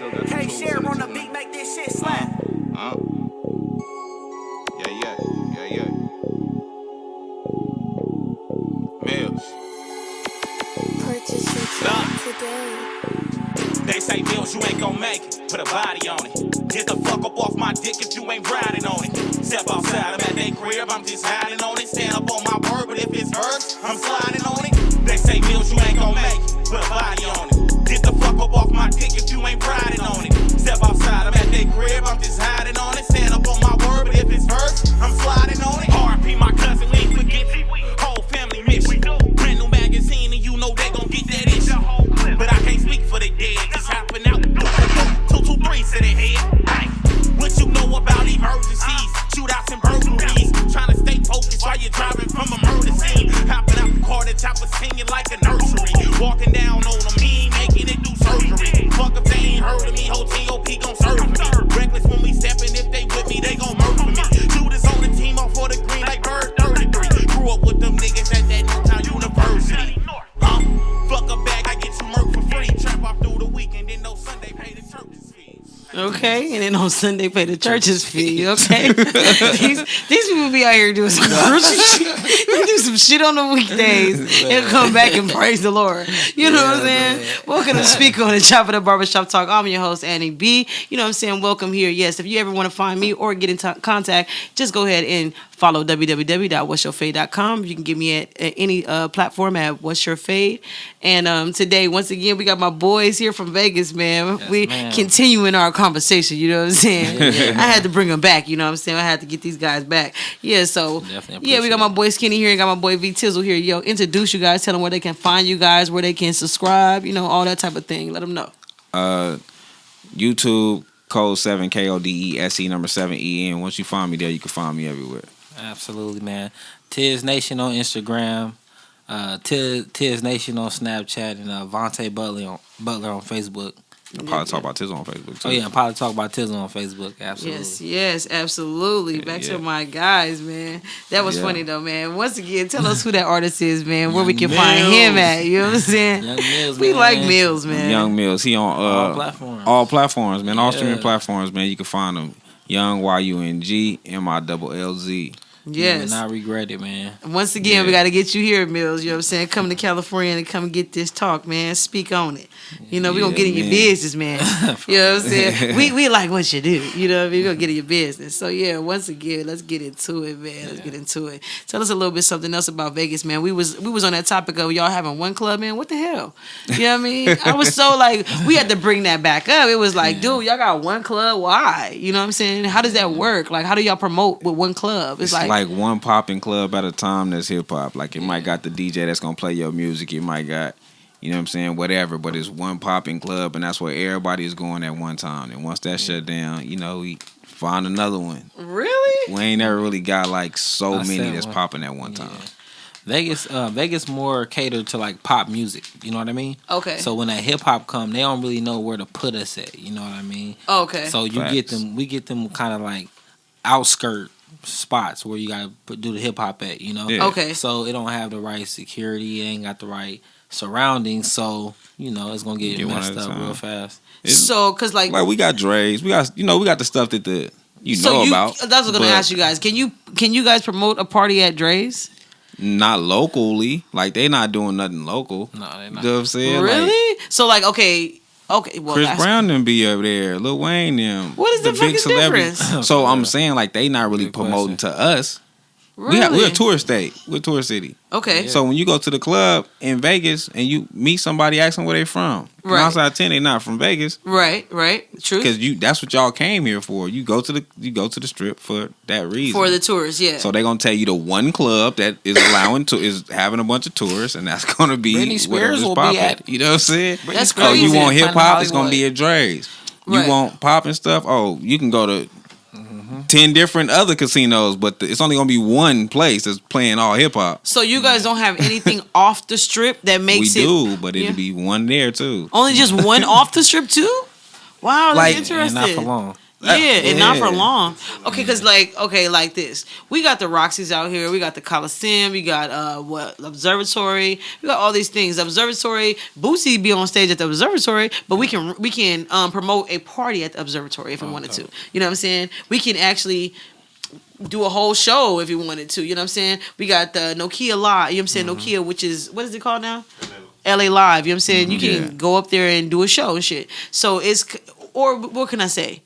K share on the beat, make this shit slap. Yeah. Mills. Purchase your track today. They say, Mills, you ain't gon' make it. Put a body on it. Get the fuck up off my dick if you ain't riding on it. Step outside, I'm at they crib, I'm just hiding on it. Stand up on my word, but if it's verse, I'm sliding on it. They say, Mills, you ain't gon' make it. Put a body on it. Get the fuck up off my dick if you ain't riding on it. Step outside, I'm at they crib, I'm just hiding on it. Stand up on my word, but if it's verse, I'm sliding on it. RP my cousin, we ain't forget it. Whole family mission. Brand new magazine, and you know they gon' get that issue. But I can't speak for the dead, just hopping out. 223 to the head. Ay. What you know about emergencies, shootouts and burglaries? Trying to stay focused while you're driving from a murder scene. Hopping out the car, the chopper singing like a nursery. Walking down on them, he ain't making it do surgery. Fuck if they ain't heard of me, whole TOP gon' serve me. Reckless when we steppin', if they with me, they gon' murder me. Shooters on the team, off for the green like Bird 33. Grew up with them niggas at that Newtown University. Fuck a bag, I get you murk for free. Trap off through the weekend, then no Sunday pay the church's fees. Okay, and then on Sunday pay the church's fee. Okay, these people be out here doing some grocery shit. They do some shit on the weekdays and come back and praise the Lord. You know what I'm saying? Man. Welcome to Speak On and Chop It Up Barbershop Talk. I'm your host Annie B. You know what I'm saying? Welcome here. Yes, if you ever want to find me or get in contact, just go ahead and follow www.whatsyourfade.com. You can get me at any platform at What's Your Fade. And today, once again, we got my boys here from Vegas, man. Yes, we continuing our conversation, you know what I'm saying? Yeah. I had to bring them back, you know what I'm saying? I had to get these guys back. Yeah, so, yeah, we got my boy Skinny here and got my boy V Tizzle here. Yo, introduce you guys, tell them where they can find you guys, where they can subscribe, you know, all that type of thing. Let them know. YouTube, Kode Se7en, KODESE, number 7EN. Once you find me there, you can find me everywhere. Absolutely, man. Tiz Nation on Instagram, Tiz Nation on Snapchat, and Vontae Butler on Facebook. And probably talk about Tizzle on Facebook too. Oh yeah, probably talk about Tizzle on Facebook. Absolutely. Yes, absolutely. Back to my guys, man. That was funny though, man. Once again, tell us who that artist is, man. Where we can find him at. You know what I'm saying? Young Mills, we like Mills, man. Young Mills. He on all platforms, man. All streaming platforms, man. You can find him. Young YUNG MILLZ. Yes. You will not regret it, man. Once again, we got to get you here, Mills. You know what I'm saying? Come to California and come get this talk, man. Speak on it. You know, we're going to get in your business, man. You know what I'm saying? we like what you do. You know what I mean? We're going to get in your business. So, yeah, once again, let's get into it, man. Let's get into it. Tell us a little bit something else about Vegas, man. We was on that topic of y'all having one club, man. What the hell? You know what I mean? I was so like, we had to bring that back up. It was like, dude, y'all got one club? Why? You know what I'm saying? How does that work? Like, how do y'all promote with one club? It's like one popping club at a time that's hip hop. Like it might got the DJ that's gonna play your music. It might got, you know what I'm saying, whatever. But it's one popping club, and that's where everybody is going at one time. And once that shut down, you know, we find another one. Really? We ain't never really got like so many that's popping at one time. Vegas more catered to like pop music. You know what I mean? Okay. So when that hip hop come, they don't really know where to put us at. You know what I mean? Okay. So we get them kind of like outskirt spots where you gotta do the hip hop at, you know. Yeah. Okay. So it don't have the right security, it ain't got the right surroundings, so you know it's gonna get messed up real fast. So, cause like we got Dre's, we got the stuff that know about. That's what I was gonna ask you guys. Can you guys promote a party at Dre's? Not locally, like they not doing nothing local. No, they not. You know what I'm saying? Really? So like okay. Well, Chris Brown them be up there, Lil Wayne them. What is the fucking difference? So I'm saying like they not really promoting to us. Really? We're a tour state. We're a tour city. Okay. So when you go to the club in Vegas and you meet somebody, ask them where they from. Right. 9 out of 10, they not from Vegas. Right. True. Because that's what y'all came here for. You go to the strip for that reason. For the tours, yeah. So they're gonna tell you the one club that is is having a bunch of tourists, and that's gonna be Britney Spears will be at. You know what I'm saying? That's So crazy. you want hip hop, it's gonna be at Dre's. Right. You want pop and stuff, you can go to 10 different other casinos, but it's only gonna be one place that's playing all hip hop. So you guys don't have anything off the strip that makes we do, but it'll be one there too. Only just one off the strip too? Wow, that's interesting. And not for long. Yeah, and not for long. Okay, because like this. We got the Roxy's out here. We got the Coliseum. We got Observatory. We got all these things. Observatory. Boosie be on stage at the Observatory, but we can promote a party at the Observatory if we wanted to. You know what I'm saying? We can actually do a whole show if we wanted to. You know what I'm saying? We got the Nokia Live. You know what I'm saying? Nokia, which is what is it called now? LA Live. You know what I'm saying? You can go up there and do a show and shit. So it's, or what can I say?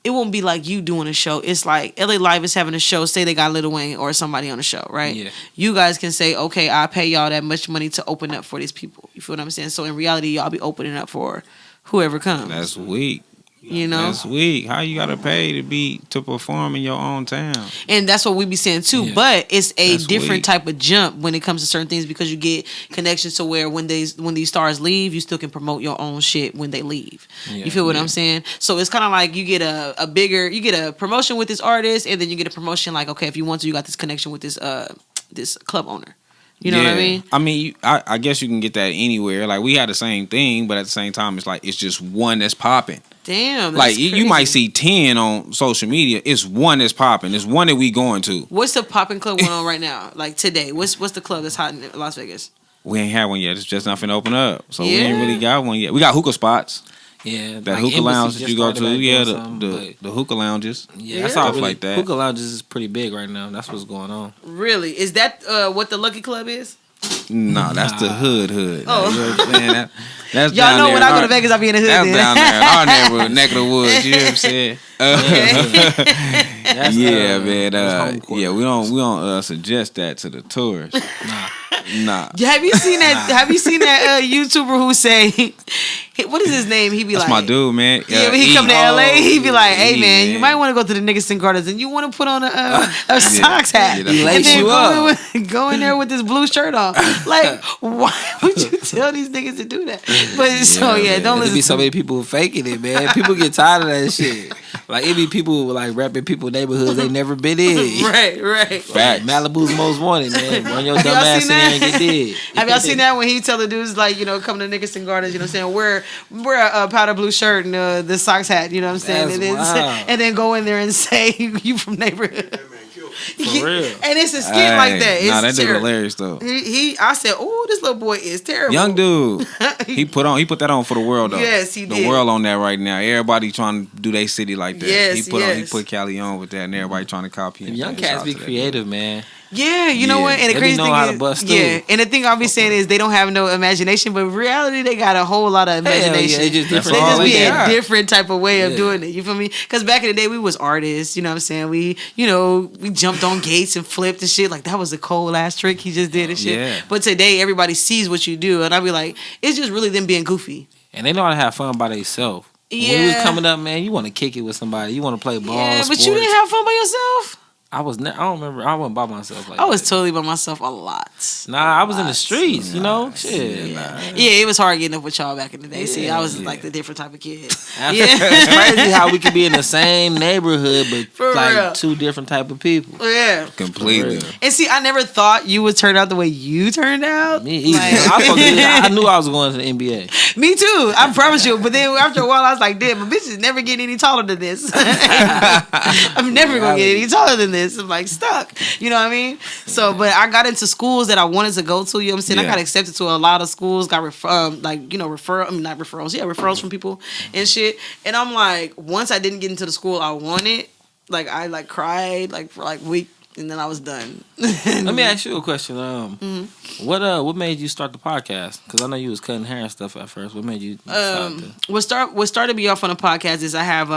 It won't be like you doing a show. It's like LA Live is having a show. Say they got Lil Wayne or somebody on the show, right? Yeah. You guys can say, okay, I'll pay y'all that much money to open up for these people. You feel what I'm saying? So in reality, y'all be opening up for whoever comes. That's weak. You know, that's weak. How you gotta pay to perform in your own town? And that's what we be saying too. Yeah. But it's a different type of jump when it comes to certain things because you get connections to where when these stars leave, you still can promote your own shit when they leave. Yeah. You feel what I'm saying? So it's kind of like you get you get a promotion with this artist, and then you get a promotion like, okay, if you want to, you got this connection with this club owner. You know what I mean? I mean, I guess you can get that anywhere. Like we had the same thing, but at the same time, it's like it's just one that's popping. Damn, that's like crazy. You might see 10 on social media. It's one that's popping. It's one that we going to. What's the popping club going on right now? Like today, what's the club that's hot in Las Vegas? We ain't had one yet. It's just not finna open up, so we ain't really got one yet. We got hookah spots. Yeah, that like hookah lounge that you go to. Yeah, the hookah lounges. Yeah, that's stuff really, like that. Hookah lounges is pretty big right now. That's what's going on. Really? Is that what the Lucky Club is? No, that's the hood. Oh, you know what I'm saying? That's y'all know when I go to Vegas, I be in the hood. That's down there in our neighborhood, neck of the woods. You know what I'm saying? Yeah, man. Yeah, we don't suggest that to the tourists. Nah. Have you seen that? Have you seen that YouTuber who say, what is his name? He be that's like, my dude, man. Yeah, when he come to LA, he be like, hey man, you might want to go to the Nickerson Gardens and you want to put on a socks hat and then go in there with this blue shirt on. Like, why would you tell these niggas to do that? But don't listen. There be so many people faking it, man. People get tired of that shit. Like it be people like rapping people neighborhoods they never been in. Right. Fact. Malibu's most wanted, man. Run your dumb ass in there and get dead. Have y'all seen that when he tell the dudes like, you know, come to Nickerson Gardens, you know what I'm saying, wear a powder blue shirt and the socks hat, you know what I'm saying, and then go in there and say you from neighborhood. For real. And it's a skit like that. It's that dude hilarious though. I said, oh, this little boy is terrible. Young dude. he put that on for the world though. Yes, he did. The world on that right now. Everybody trying to do their city like that. Yes, he put Cali on with that, and everybody trying to copy him. Young cats be creative, man. Yeah, you know what? And the crazy thing is, and the thing I'll be saying is they don't have no imagination, but in reality they got a whole lot of imagination. They just be a different type of way of doing it. You feel me? Because back in the day we was artists. You know what I'm saying? We jumped on gates and flipped and shit. Like that was a cold ass trick he just did and shit. Yeah. But today everybody sees what you do, and I be like, it's just really them being goofy. And they know how to have fun by themselves. Yeah. When we was coming up, man, you want to kick it with somebody. You want to play ball. Yeah, sports. but you didn't have fun by yourself. I don't remember. I wasn't by myself like I was totally by myself a lot. Nah, I was in the streets, you know? Shit. Yeah, it was hard getting up with y'all back in the day. See, I was like the different type of kid. It's crazy how we could be in the same neighborhood, but For real. two different type of people. Yeah. Completely. And see, I never thought you would turn out the way you turned out. Me either. I knew I was going to the NBA. Me too. I promise you. But then after a while, I was like, damn, my bitch is never getting any taller than this. I'm never going to get any taller than this. I'm like stuck. You know what I mean? So, but I got into schools that I wanted to go to. You know what I'm saying? I got accepted to a lot of schools. Got referrals from people and shit. And I'm like, once I didn't get into the school I wanted, like I like cried like for like a week, and then I was done. Let me ask you a question. What made you start the podcast? Because I know you was cutting hair and stuff at first. What made you start What started me off on the podcast is I have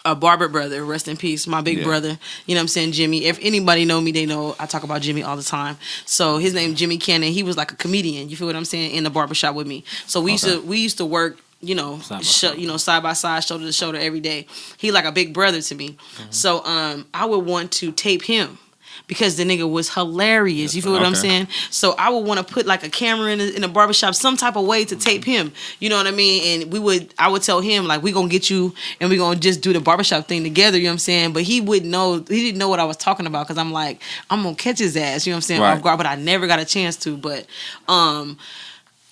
a Barber brother, rest in peace, my big brother. You know what I'm saying, Jimmy. If anybody know me, they know I talk about Jimmy all the time. So his name Jimmy Cannon. He was like a comedian. You feel what I'm saying? In the barbershop with me. So we used to work, side by side, shoulder to shoulder every day. He like a big brother to me. Mm-hmm. So I would want to tape him. Because the nigga was hilarious. You feel what I'm saying? So I would want to put like a camera in a barbershop, some type of way to tape him. You know what I mean? And I would tell him like, we gonna get you and we gonna just do the barbershop thing together. You know what I'm saying? But he didn't know what I was talking about because I'm like, I'm gonna catch his ass. You know what I'm saying? Right. Off guard, but I never got a chance to. But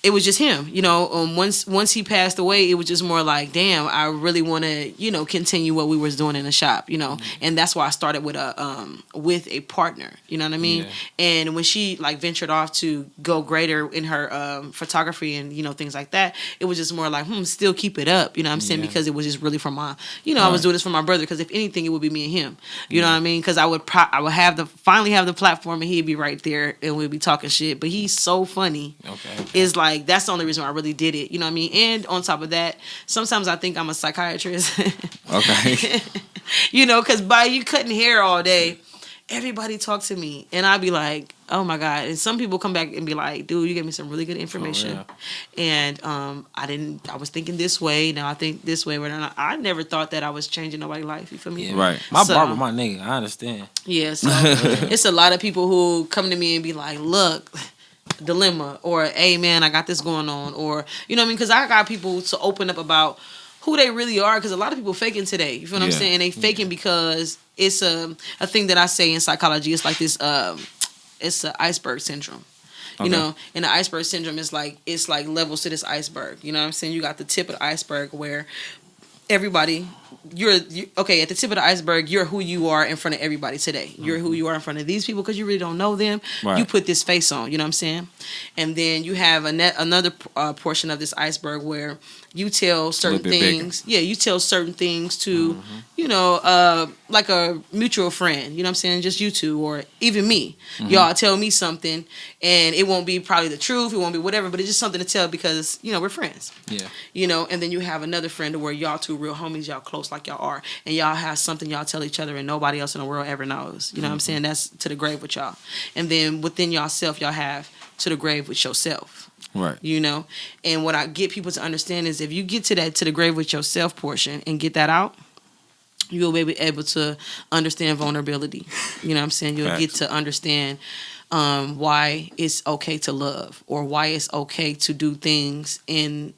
it was just him, you know. Once he passed away, it was just more like, damn, I really want to, you know, continue what we was doing in the shop, you know. And that's why I started with a partner, you know what I mean. Yeah. And when she like ventured off to go greater in her photography and, you know, things like that, it was just more like, still keep it up, you know what I'm saying, because it was just really for my, you know, I was doing this for my brother, because if anything, it would be me and him, you know what I mean, because I would finally have the platform and he'd be right there and we'd be talking shit. But he's so funny. Okay. It's like, that's the only reason why I really did it, you know what I mean. And on top of that, sometimes I think I'm a psychiatrist. Okay. You know, because by you cutting hair all day, everybody talk to me and I'd be like, oh my God. And some people come back and be like, dude, you gave me some really good information. And I was thinking this way, now I think this way. But I never thought that I was changing nobody's life, you feel me? Yeah. Right. My barber, my nigga, I understand. Yeah, so it's a lot of people who come to me and be like, look, dilemma, or hey man, I got this going on, or you know what I mean, because I got people to open up about who they really are, because a lot of people faking today, you feel what I'm saying. They faking because it's a thing that I say in psychology. It's like this it's the iceberg syndrome, you know. And the iceberg syndrome is like, it's like levels to this iceberg, you know what I'm saying. You got the tip of the iceberg where everybody, you're okay at the tip of the iceberg. You're who you are in front of everybody today. You're who you are in front of these people because you really don't know them. You put this face on, you know what I'm saying. And then you have another portion of this iceberg where you tell certain things. Bigger. Yeah, you tell certain things to, you know, like a mutual friend. You know what I'm saying? Just you two, or even me. Y'all tell me something, and it won't be probably the truth. It won't be whatever, but it's just something to tell because, you know, we're friends. Yeah. You know, and then you have another friend where y'all two real homies, y'all close like y'all are, and y'all have something y'all tell each other and nobody else in the world ever knows. You know what I'm saying? That's to the grave with y'all. And then within y'allself, y'all have to the grave with yourself. Right. You know, and what I get people to understand is if you get to the grave with yourself portion and get that out, you'll be able to understand vulnerability. You know what I'm saying? You'll get to understand why it's okay to love, or why it's okay to do things in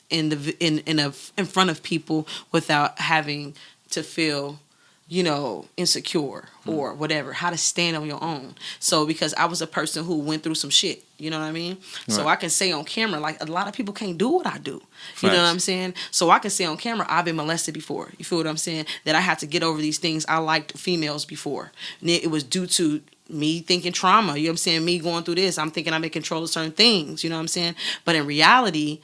front of people without having to feel, you know, insecure or whatever, how to stand on your own. So because I was a person who went through some shit, you know what I mean? Right. So I can say on camera, like, a lot of people can't do what I do. You know what I'm saying? So I can say on camera, I've been molested before. You feel what I'm saying? That I had to get over these things. I liked females before. And it was due to me thinking trauma. You know what I'm saying? Me going through this. I'm thinking I'm in control of certain things. You know what I'm saying? But in reality,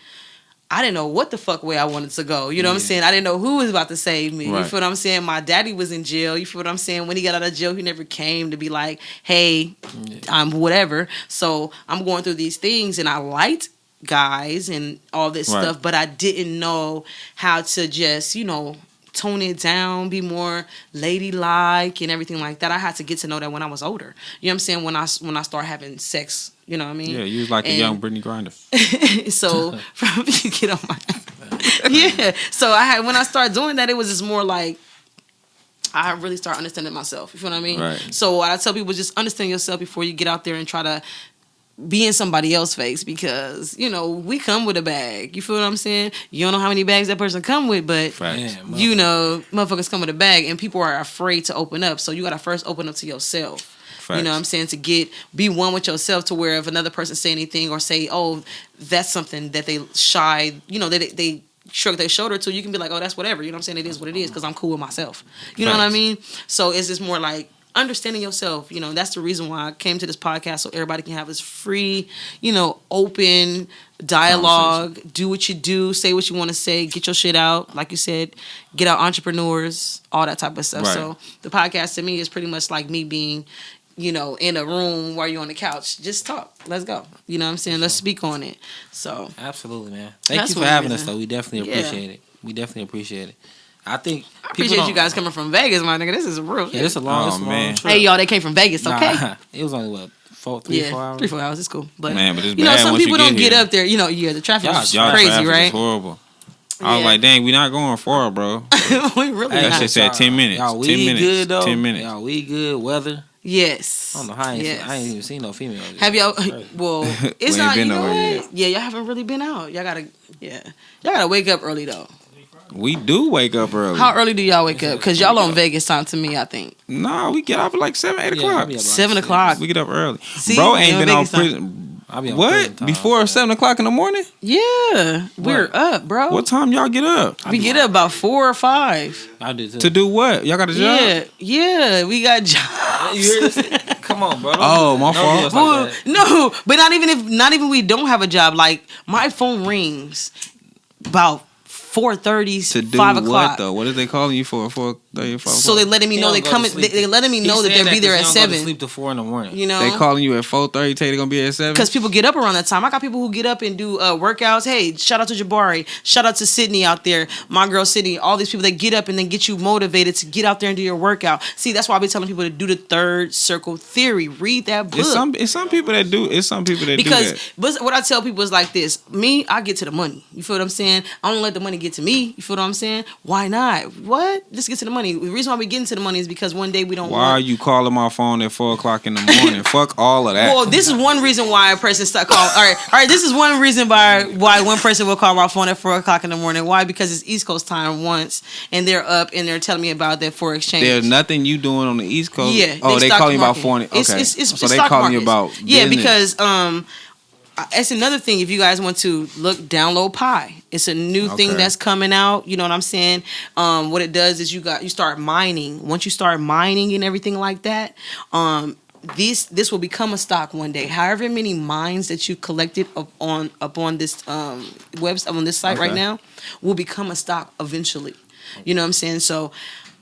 I didn't know what the fuck way I wanted to go. You know what I'm saying? I didn't know who was about to save me. Right. You feel what I'm saying? My daddy was in jail. You feel what I'm saying? When he got out of jail, he never came to be like, hey, I'm whatever. So I'm going through these things, and I liked guys and all this stuff, but I didn't know how to just, you know, tone it down, be more ladylike and everything like that. I had to get to know that when I was older. You know what I'm saying? When I start having sex, you know what I mean? Yeah, you was like a young Brittany Griner. So you get on my yeah. So when I started doing that, it was just more like I really start understanding myself. You feel what I mean? Right. So what I tell people is just understand yourself before you get out there and try to be in somebody else's face, because, you know, we come with a bag. You feel what I'm saying? You don't know how many bags that person come with, but you know, motherfuckers come with a bag, and people are afraid to open up. So you got to first open up to yourself. Facts. You know what I'm saying? To be one with yourself, to where if another person say anything or say, oh, that's something that they shy, you know, they shrug their shoulder to, you can be like, oh, that's whatever. You know what I'm saying? It is what it is, because I'm cool with myself. You know what I mean? So it's just more like understanding yourself. You know, that's the reason why I came to this podcast, so everybody can have this free, you know, open dialogue. Do what you do, say what you want to say, get your shit out. Like you said, get out entrepreneurs, all that type of stuff. Right. So the podcast to me is pretty much like me being, you know, in a room while you're on the couch. Just talk. Let's go. You know what I'm saying? Let's speak on it. So absolutely, man. Thank you for having us, though. We definitely appreciate it. We definitely appreciate it. I appreciate you guys coming from Vegas, my nigga. This is real. Yeah, this is a long trip. Hey, y'all, they came from Vegas, okay? Nah, it was only, what, 3-4 hours? 3-4 hours. It's cool. But, man, but it's you know, bad some once people you don't get here. up there. You know, the traffic is y'all crazy, traffic right? is horrible. I was like, dang, we not going far, bro. We really that not. shit said 10 minutes. Y'all, 10 minutes. Good, though. 10 minutes. Y'all, we good. Weather. Yes. I don't know how I ain't even seen no females yet. Have y'all? Well, it's not. You know what? Yeah, y'all haven't really been out. Y'all gotta wake up early though. We do wake up early. How early do y'all wake up? Because y'all on Vegas time to me, I think. Nah, we get up at like 7, 8 o'clock. 7 o'clock. We get up early. See, bro ain't been off prison. I be on What? prison time, Before man. 7 o'clock in the morning? Yeah, we're up, bro. What time y'all get up? We get up about 4 or 5. I do too. To do what? Y'all got a job? Yeah, we got jobs. You hear this? Come on, bro. Oh, my Don't do us fault. like that. No, but not even we don't have a job. Like my phone rings about 4:30, To do 5 what o'clock. though? What is they calling you for? 4:30, 5 So they letting me He know don't they go to coming. sleep. They letting me know He's that saying they'll be there at 'cause he don't go to 7. sleep till 4 in the morning. You know, They calling you at 4:30. Tell you they gonna be at 7. because people get up around that time. I got people who get up and do workouts. Hey, shout out to Jabari. Shout out to Sydney out there. My girl Sydney. All these people that get up and then get you motivated to get out there and do your workout. See, that's why I be telling people to do the third circle theory. Read that book. It's some people that do. It's some people that Because do that. but what I tell people is like this. Me, I get to the money. You feel what I'm saying? I don't let the money get to me. You feel what I'm saying? Why not? What? Let's get to the money. The reason why we get into the money is because one day we don't Why are want... you calling my phone at 4 o'clock in the morning? Fuck all of that. Well, this is one reason why a person start calling. All right. This is one reason why one person will call my phone at 4 o'clock in the morning. Why? Because it's East Coast time once, and they're up and they're telling me about that forex exchange. There's nothing you doing on the East Coast. Yeah. Oh, they stock calling you about market. 40. Okay. It's So they stock calling you markets. about Yeah, business. because it's another thing. If you guys want to download Pi. It's a new thing Okay. that's coming out. You know what I'm saying? What it does is you start mining. Once you start mining and everything like that, this will become a stock one day. However many mines that you collected up on this website on this site right Okay. now will become a stock eventually. You know what I'm saying? So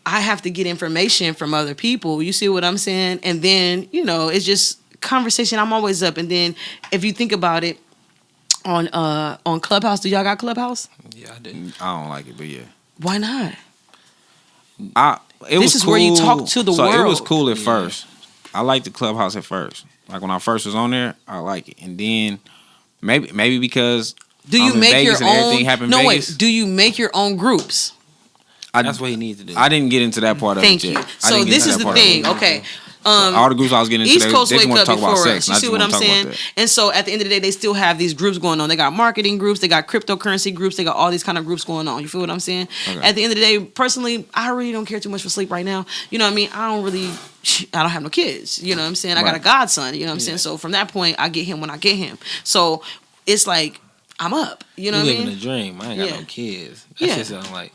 I have to get information from other people. You see what I'm saying? And then it's just conversation. I'm always up. And then if you think about it, on Clubhouse, do y'all got Clubhouse? Yeah, I did. I don't like it, but yeah. Why not? This This is where you talk to the It was world. cool at first. I liked the Clubhouse at first. Like when I first was on there, I like it. And then maybe because Do you I'm in make Vegas your and own? everything happened in No, Vegas. wait. Do you make your own groups? That's what he needs to do. I didn't get into that part of Thank it you. yet. I So didn't get this into is that the part of it. thing. Okay. All the groups I was getting into, East Coast they just wake want up to talk about before sex. us. You see what I'm saying? And so at the end of the day, they still have these groups going on. They got marketing groups, they got cryptocurrency groups, they got all these kind of groups going on. You feel what I'm saying? Okay. At the end of the day, personally, I really don't care too much for sleep right now. You know what I mean? I don't have no kids. You know what I'm saying? I got a Right. godson. You know what I'm saying? So from that point, I get him when I get him. So it's like I'm up. You know You what I living mean? a dream. I ain't got Yeah. no kids. That Yeah. shit sound like,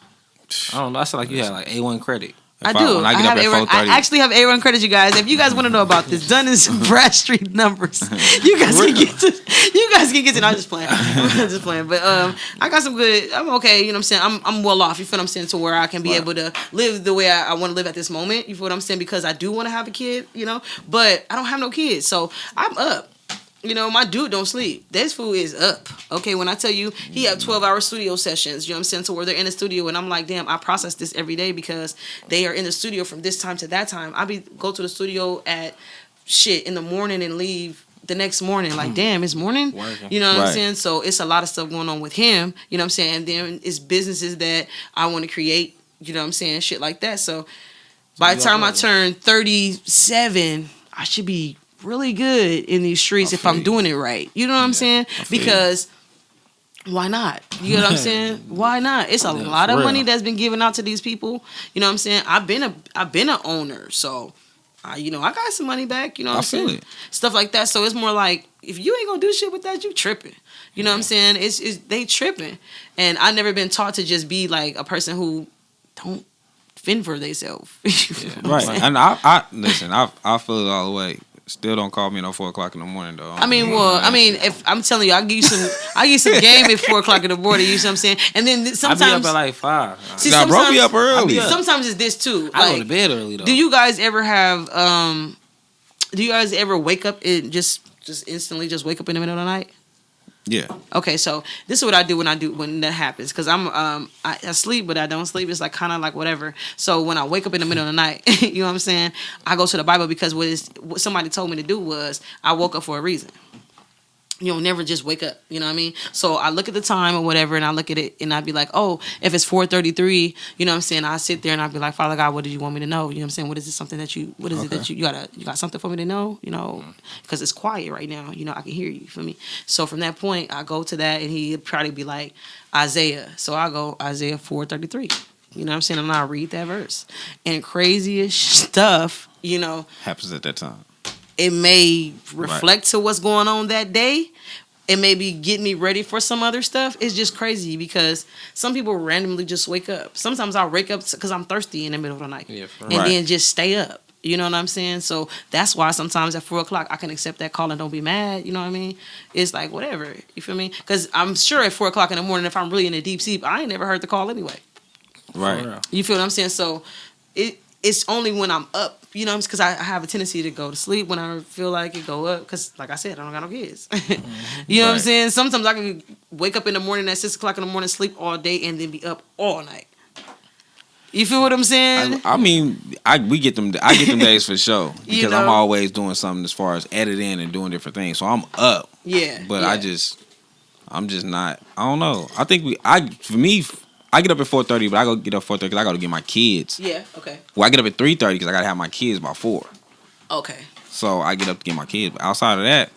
I don't know. I sound like you had like A1 credit. I do. When I get have up at A1, I 4:30. actually have A1 credit, you guys. If you guys want to know about this, Dun is Bradstreet numbers. You guys can get to. You guys can get to. No, I'm just playing. I'm just playing. But I got some good. I'm okay. You know what I'm saying? I'm well off. You feel what I'm saying? To where I can be able to live the way I want to live at this moment. You feel what I'm saying? Because I do want to have a kid. You know, but I don't have no kids, so I'm up. You know, my dude don't sleep. This fool is up. Okay, when I tell you he have 12-hour studio sessions, you know what I'm saying? So where they're in the studio and I'm like, damn, I process this every day because they are in the studio from this time to that time. Go to the studio at in the morning and leave the next morning. Like, damn, it's morning. Working. You know what I'm Right. saying? So it's a lot of stuff going on with him. You know what I'm saying? And then it's businesses that I want to create. You know what I'm saying? Shit like that. So by the you time I are working. turn 37, I should be really good in these streets if I'm doing it right. You know what I'm saying? Because why not? You know what I'm saying? Why not? It's a lot of for money real. that's been given out to these people. You know what I'm saying? I've been an owner, so I got some money back. You know what I I'm saying? feel it. Stuff like that. So it's more like if you ain't gonna do shit with that, you tripping. You know what I'm saying? It's they tripping, and I never been taught to just be like a person who don't fend for themselves. Right. And I listen, I feel it all the way. Still don't call me no 4 o'clock in the morning though. If I'm telling you, I give you some game at 4 o'clock in the morning. You know what I'm saying? And then I be up sometimes, at like 5. see, Nah, bro, sometimes be up early. Sometimes it's this too. I go Like, to bed early though. do you guys ever have? Do you guys ever wake up and just instantly just wake up in the middle of the night? Yeah. Okay, so this is what I do when that happens because I sleep but I don't sleep. It's like kind of like whatever. So when I wake up in the middle of the night, you know what I'm saying? I go to the Bible because what somebody told me to do was I woke up for a reason. You don't never just wake up, you know what I mean? So I look at the time or whatever, and I look at it, and I'd be like, oh, if it's 4:33, you know what I'm saying? I sit there and I'd be like, Father God, what did you want me to know? You know what I'm saying? What is it that you got something for me to know? You know, because it's quiet right now. You know, I can hear you, for me. So from that point, I go to that, and he'd probably be like Isaiah. So I go Isaiah 4:33. You know what I'm saying? And I read that verse, and craziest stuff, you know. Happens at that time. it may reflect to what's going on that day. And maybe get me ready for some other stuff. It's just crazy because some people randomly just wake up. Sometimes I'll wake up because I'm thirsty in the middle of the night. And then just stay up. You know what I'm saying? So that's why sometimes at 4 o'clock I can accept that call and don't be mad. You know what I mean? It's like whatever. You feel me? Because I'm sure at 4 o'clock in the morning, if I'm really in a deep sleep, I ain't never heard the call anyway. Right. You feel what I'm saying? So it's only when I'm up. You know, because I have a tendency to go to sleep when I feel like it, go up. Because, like I said, I don't got no kids. You know what I'm saying? Sometimes I can wake up in the morning at 6 o'clock in the morning, sleep all day, and then be up all night. You feel what I'm saying? I mean, I get them days for sure because I'm always doing something as far as editing and doing different things. So I'm up. Yeah. But I'm just not. I don't know. I think for me. I get up at 4:30, but I go get up 4:30 because I got to get my kids. Yeah, okay. Well, I get up at 3:30 because I got to have my kids by 4. Okay. So I get up to get my kids. But outside of that,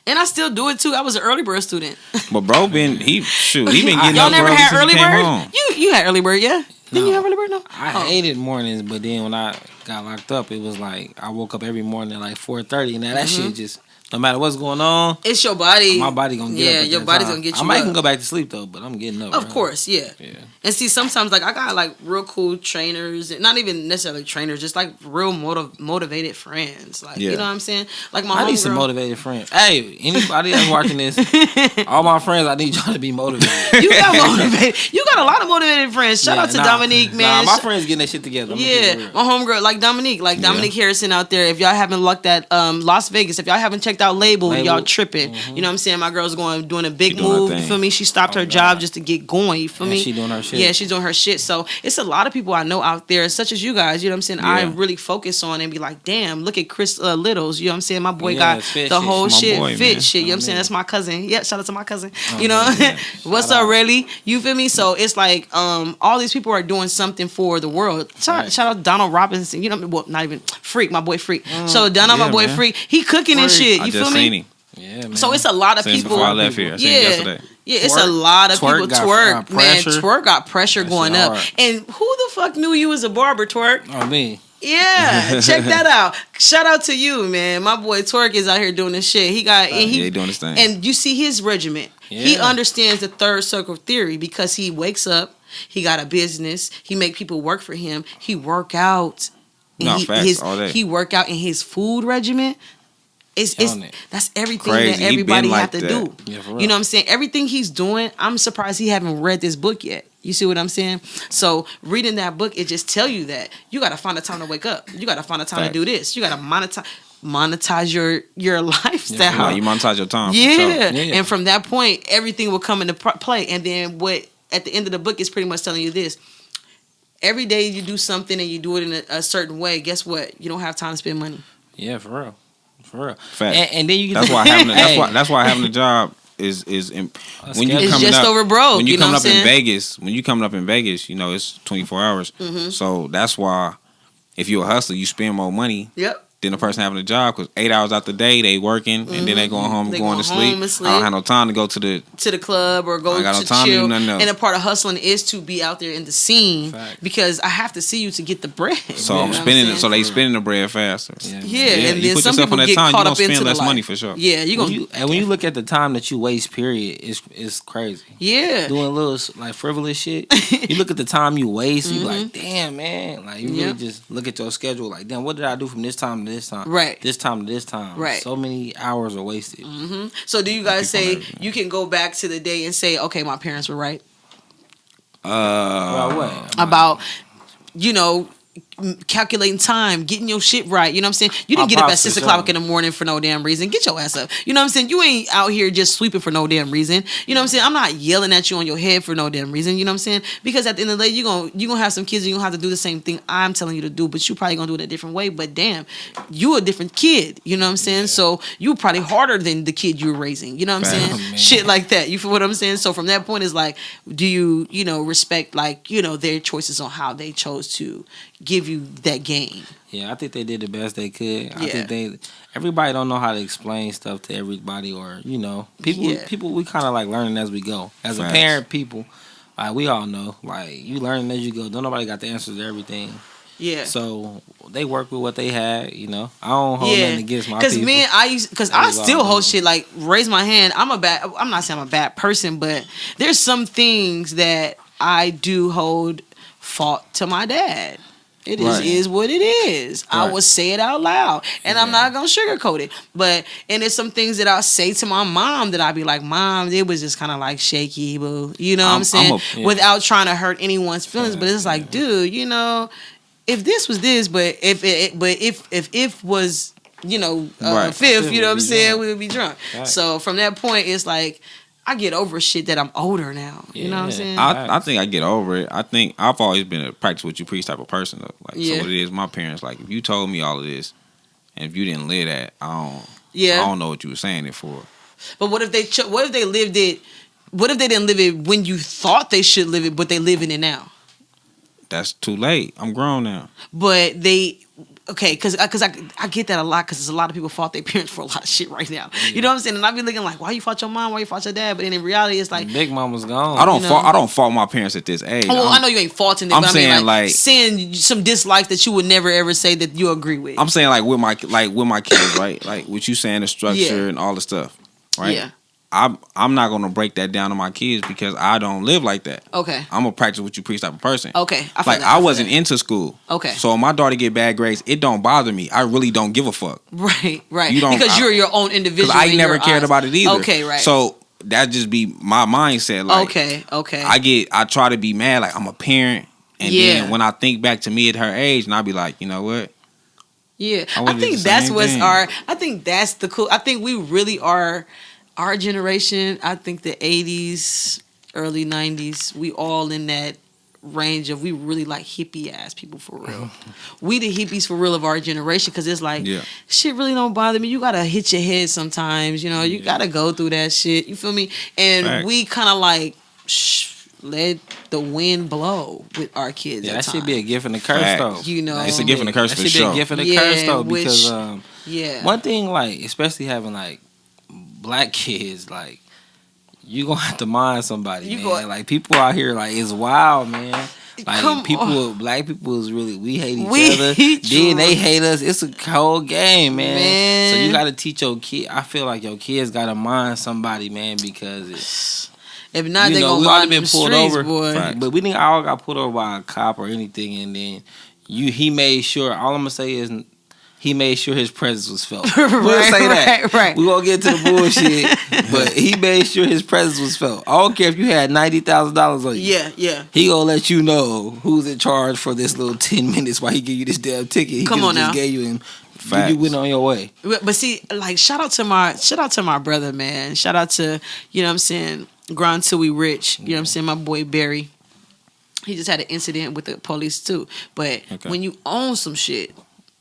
And I still do it too. I was an early bird student. But bro, he been getting Y'all up never early had since early he came bird? home. You had early bird, yeah? Didn't you have early bird? No. I hated mornings, but then when I got locked up, it was like I woke up every morning at like 4:30, and that shit just. No matter what's going on, it's your body. My body gonna get up. Yeah, your body's gonna get you. I might can go back to sleep though, but I'm getting up. Of course, yeah. And see, sometimes like I got like real cool trainers, not even necessarily trainers, just like real motivated friends. Like you know what I'm saying? Like my I need some motivated friends. Hey, anybody that's watching this, all my friends, I need y'all to be motivated. You got motivated. You got a lot of motivated friends. Shout out to Dominique, man. My friends getting that shit together. My homegirl, like Dominique Harrison out there. If y'all haven't looked at Las Vegas, if y'all haven't checked out Label. Y'all tripping. You know what I'm saying? My girl's doing a big move. You feel me? She stopped her job just to get going. You feel me? She doing her shit. Yeah, she's doing her shit. So it's a lot of people I know out there, such as you guys. You know what I'm saying? I really focus on and be like, damn, look at Chris Littles. You know what I'm saying? My boy got the whole shit, fit shit. You know what I'm saying? That's my cousin. Yeah, shout out to my cousin. You know, what's up, really? You feel me? So it's like all these people are doing something for the world. Shout out Donald Robinson. You know, well, not even Freak, my boy Freak. So Donald, my boy Freak, he cooking and shit. You feel me? Yeah, man. So it's a lot of Since people. Before I left here, yesterday. Yeah, it's a lot of people. Twerk, man. Twerk got pressure going up. Hard. And who the fuck knew you was a barber, Twerk? Oh, me. Yeah, check that out. Shout out to you, man. My boy Twerk is out here doing this shit. He doing his thing. And you see his regiment. Yeah. He understands the third circle theory because he wakes up. He got a business. He make people work for him. He work out. Facts all day. He work out in his food regimen. That's everything Crazy. that everybody have to that. do. Yeah, you know what I'm saying? Everything he's doing, I'm surprised he haven't read this book yet. You see what I'm saying? So reading that book, it just tell you that you got to find a time to wake up. You got to find a time to do this. You got to monetize your lifestyle. Yeah, you monetize your time. Yeah. And from that point, everything will come into play. And then what at the end of the book is pretty much telling you this. Every day you do something and you do it in a certain way, guess what? You don't have time to spend money. Yeah, for real. For real. Fact. And then you that's why having a job is when you it's just over broke. When you know coming what up I'm in Vegas, you know it's 24 hours. Mm-hmm. So that's why if you're a hustler, you spend more money. Yep. Than the person having a job because 8 hours out the day they working and then they going home and going to sleep. I don't have no time to go to the club or go to chill. To do nothing else. And a part of hustling is to be out there in the scene because I have to see you to get the bread. So I'm spending it. So they spending the bread faster. Yeah. And then some people get caught up into less money for sure. Yeah, and when you look at the time that you waste, period, it's crazy. Yeah, doing little like frivolous shit. You look at the time you waste, you like, damn man, like you really just look at your schedule, like, damn, what did I do from this time to this time? Right. This time to this time. Right. So many hours are wasted. Mm-hmm. So do you guys say you can go back to the day and say, okay, my parents were right? About what? About calculating time, getting your shit right. You know what I'm saying? You didn't get up at 6 o'clock in the morning for no damn reason. Get your ass up. You know what I'm saying? You ain't out here just sweeping for no damn reason. You know what I'm saying? I'm not yelling at you on your head for no damn reason. You know what I'm saying? Because at the end of the day, you're gonna have some kids and you're gonna have to do the same thing I'm telling you to do, but you probably gonna do it a different way. But damn, you a different kid. You know what I'm saying? So you probably harder than the kid you're raising. You know what I'm saying? Man. Shit like that. You feel what I'm saying? So from that point, it's like, do you respect their choices on how they chose to give you that game? Yeah, I think they did the best they could. I think everybody don't know how to explain stuff to everybody, or people we kind of like learning as we go. As a parent, people like we all know, like you learning as you go. Don't nobody got the answers to everything. Yeah. So they work with what they had, you know. I don't hold nothing against my people. Man, I still hold shit like raise my hand. I'm not saying I'm a bad person, but there's some things that I do hold fault to my dad. It is what it is. Right. I will say it out loud, and I'm not gonna sugarcoat it. And there's some things that I'll say to my mom that I'll be like, "Mom, it was just kind of like shaky, boo." You know what I'm saying? Without trying to hurt anyone's feelings, but it's like, dude, you know, if this was this, but if was, you know, fifth, you know what I'm saying, we would be drunk. Right. So from that point, it's like, I get over shit that I'm older now. You know what I'm saying? I think I get over it. I think I've always been a practice what you preach type of person though. Like so what it is, my parents, like if you told me all of this and if you didn't live that, I don't know what you were saying it for. But what if they lived it? What if they didn't live it when you thought they should live it, but they live in it now? That's too late. I'm grown now. But they. Okay, because I get that a lot because there's a lot of people fought their parents for a lot of shit right now. Yeah. You know what I'm saying? And I be looking like, why you fought your mom? Why you fought your dad? But then in reality, it's like Big Mama's gone. I don't fault my parents at this age. Oh, well, I know you ain't faulting them. I'm saying like saying some dislikes that you would never ever say that you agree with. I'm saying like with my kids, right? Like what you saying, the structure and all the stuff, right? Yeah. I'm not gonna break that down to my kids because I don't live like that. Okay. I'm a practice what you preach type of person. Okay. I wasn't into school. Okay. So if my daughter get bad grades, it don't bother me. I really don't give a fuck. Right. Because you're your own individual. I never cared about it either. Okay, right. So that just be my mindset. Like Okay. I try to be mad, like I'm a parent. And then when I think back to me at her age and I be like, you know what? Yeah. I think that's I think that's the cool. I think we really are. Our generation, I think the 80s, early 90s, we all in that range of we really like hippie ass people for real. We the hippies for real of our generation because it's like shit really don't bother me. You gotta hit your head sometimes, you know. You gotta go through that shit. You feel me? And we kind of like let the wind blow with our kids. Yeah, that should be a gift and a curse though. You know, it's a gift and a curse for sure. That should be a gift and a curse though because one thing like especially having like black kids, like you gonna have to mind somebody, man. Like people out here, like it's wild, man. Like black people is really we hate each other. Then they hate us. It's a cold game, man. So you gotta teach your kid. I feel like your kids gotta mind somebody, man, because if not, they gonna mind been pulled over, boy. Right. But we didn't all got pulled over by a cop or anything, and then he made sure. All I'm gonna say is. He made sure his presence was felt. We'll say that. Right. We won't get to the bullshit, but he made sure his presence was felt. I don't care if you had $90,000 on you. Yeah. He gonna let you know who's in charge for this little 10 minutes while he give you this damn ticket. He Come on now. Gave you and you went on your way. But see, like shout out to my brother, man. Shout out to, you know what I'm saying, grind till we rich. You know what I'm saying, my boy Barry. He just had an incident with the police too. But when you own some shit.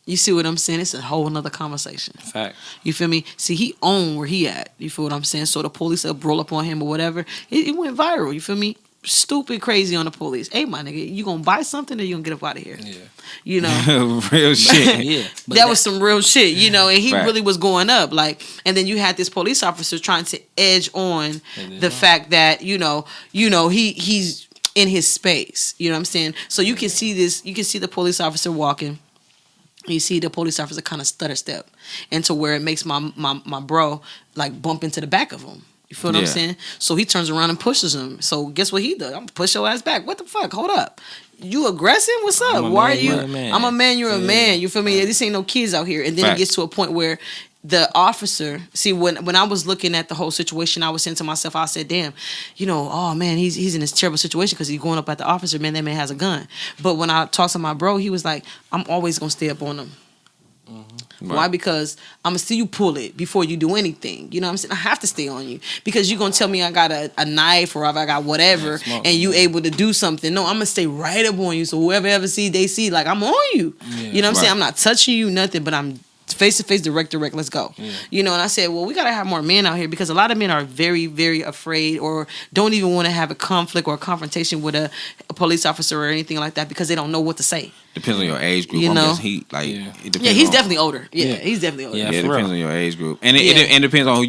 You see what I'm saying? It's a whole nother conversation. Fact. You feel me? See, he owned where he at. You feel what I'm saying? So the police roll up on him or whatever. It went viral. You feel me? Stupid crazy on the police. Hey, my nigga, you gonna buy something or you gonna get up out of here? Yeah. You know? Real shit. Yeah. That was some real shit, you know, and he really was going up. Like, and then you had this police officer trying to edge on the fact that, you know, he's in his space. You know what I'm saying? So you can see the police officer walking. You see the police officer kind of stutter step into where it makes my bro like bump into the back of him. You feel what I'm saying? So he turns around and pushes him. So guess what he does? I'm gonna push your ass back. What the fuck? Hold up. You aggressive? What's up? Why are you? I'm a man. You're a man. You feel me? This ain't no kids out here. And then it gets to a point where the officer, see, when I was looking at the whole situation, I was saying to myself, I said, damn, you know, oh man, he's in this terrible situation because he's going up at the officer, man, that man has a gun. But when I talked to my bro, he was like, I'm always going to stay up on him. Mm-hmm. Why? Because I'm going to see you pull it before you do anything. You know what I'm saying? I have to stay on you because you're going to tell me I got a knife or if I got whatever and you able to do something. No, I'm going to stay right up on you. So whoever ever see, they see like I'm on you. Yeah. You know what I'm saying? I'm not touching you, nothing, but I'm face to face, direct, let's go. Yeah. You know, and I said, well, we got to have more men out here because a lot of men are very, very afraid or don't even want to have a conflict or a confrontation with a police officer or anything like that because they don't know what to say. Depends on your age group. You know? He's definitely older. Yeah, he's definitely older. Yeah, it depends on your age group. And it depends on who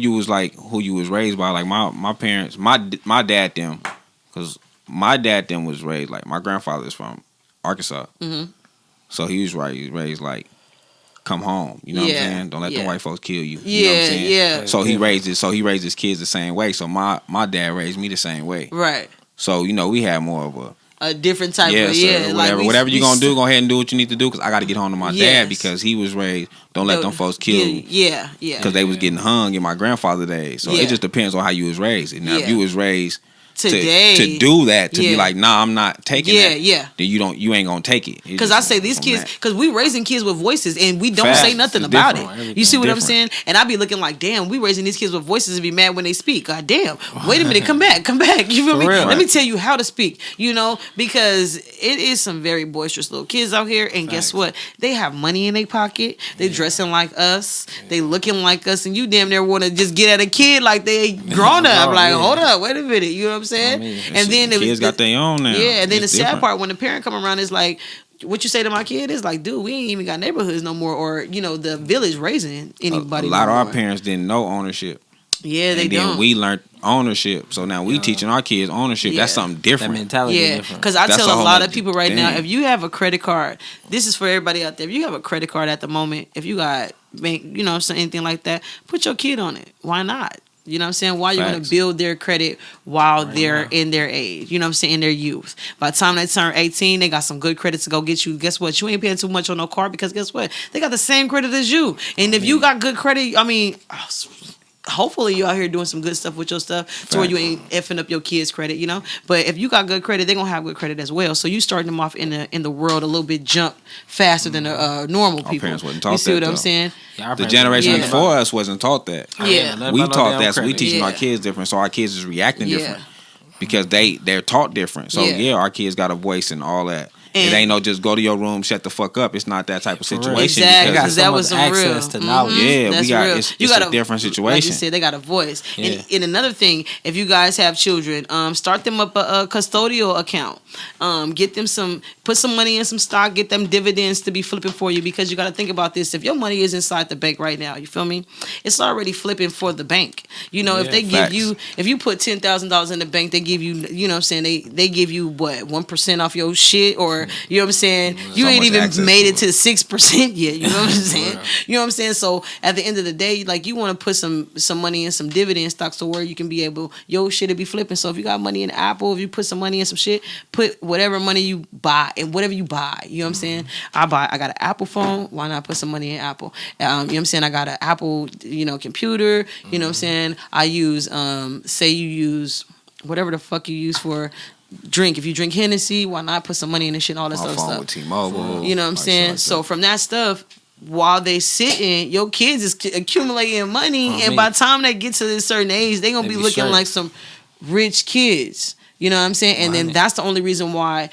you was raised by. Like my parents, my dad them, because my dad them was raised, like my grandfather is from Arkansas. Mm-hmm. So he was raised like, come home. You know what I'm saying? Don't let the white folks kill you. You know what I'm saying? Yeah. So he raised his kids the same way. So my dad raised me the same way. Right. So, we had more of a different type of whatever you're gonna do, go ahead and do what you need to do, because I got to get home to my dad, because he was raised, don't let them folks kill you. Yeah. Because they was getting hung in my grandfather's days. So it just depends on how you was raised. And now if you was raised today to do that, to be like, nah, I'm not taking that. Yeah. Then you ain't gonna take it. Because I say these kids, because we raising kids with voices and we don't say nothing about it. You see what I'm saying? And I be looking like, damn, we raising these kids with voices and be mad when they speak. God damn. Wait a minute, come back. You feel me? Let me tell you how to speak. Because it is some very boisterous little kids out here, and guess what? They have money in their pocket. They dressing like us. They looking like us, and you damn near want to just get at a kid like they grown up. Like, hold up, wait a minute. You know what I'm saying? And then the kids got their own now. Yeah, and then the sad part, when the parent come around, is like, what you say to my kid is like, dude, we ain't even got neighborhoods no more, or the village raising anybody. A lot of our parents didn't know ownership. Yeah, they don't. And then we learned ownership, so now we teaching our kids ownership. That's something different. That mentality different. Because I tell a lot of people right now, if you have a credit card, this is for everybody out there. If you have a credit card at the moment, if you got anything like that, put your kid on it. Why not? You know what I'm saying? Why you want to build their credit while they're in their age? You know what I'm saying? In their youth. By the time they turn 18, they got some good credit to go get you. Guess what? You ain't paying too much on no car, because guess what? They got the same credit as you. And if you got good credit, hopefully you out here doing some good stuff with your stuff to where you ain't effing up your kids' credit, But if you got good credit, they're gonna have good credit as well. So you starting them off in the world a little bit jump faster than the normal people. Our parents wasn't taught you see that, what I'm saying? Yeah, the generation before us wasn't taught that. Yeah. We taught that, so we teaching our kids different, so our kids is reacting different. Because they're taught different. So our kids got a voice and all that. It ain't no just go to your room, shut the fuck up. It's not that type of situation. Exactly, because that was some access to knowledge. Yeah, that's we got real. it's a different situation. Like you said, they got a voice. And another thing, if you guys have children, start them up a custodial account. Get them put some money in some stock, get them dividends to be flipping for you, because you got to think about this. If your money is inside the bank right now, you feel me? It's already flipping for the bank. If they give you, if you put $10,000 in the bank, they give you, you know what I'm saying? They give you what, 1% off your shit, or you know what I'm saying? You ain't even made it to 6% yet. You know what I'm saying? You know what I'm saying? So at the end of the day, like, you want to put some money in some dividend stocks to where you can be able, your shit to be flipping. So if you got money in Apple, if you put some money in some shit, put whatever money you buy and whatever you buy. You know what I'm saying? I got an Apple phone. Why not put some money in Apple? You know what I'm saying? I got an Apple, computer. You know what I'm saying? I use, say you use whatever the fuck you use for drink. If you drink Hennessy, why not put some money in this shit and all that stuff? With T-Mobile, you know what I'm saying? So from that stuff, while they sitting, your kids is accumulating money, and by the time they get to this certain age, they gonna be looking like some rich kids. You know what I'm saying? And then that's the only reason why